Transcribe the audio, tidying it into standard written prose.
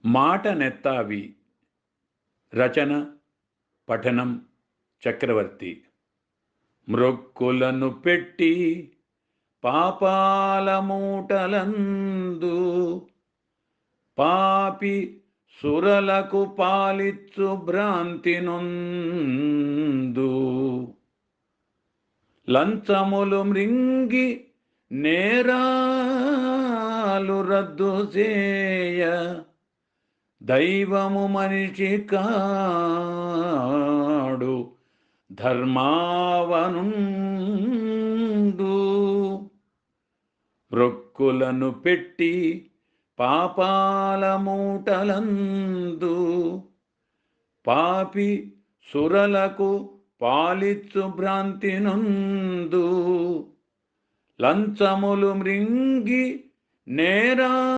మాట నెత్తావి. రచన పఠనం చక్రవర్తి. మ్రొక్కులను పెట్టి పాపాల మూటలందు పాపి సురలకు పాలిచ్చు భ్రాంతి నొందు లంచములు మృంగి నేరాలు రద్దు చేయ దైవము మనిషి కాడు ధర్మావనుండు. రొక్కులను పెట్టి పాపాల మూటలందు పాపి సురలకు పాలిచ్చు భ్రాంతి నొందు లంచములు మృంగి నేరా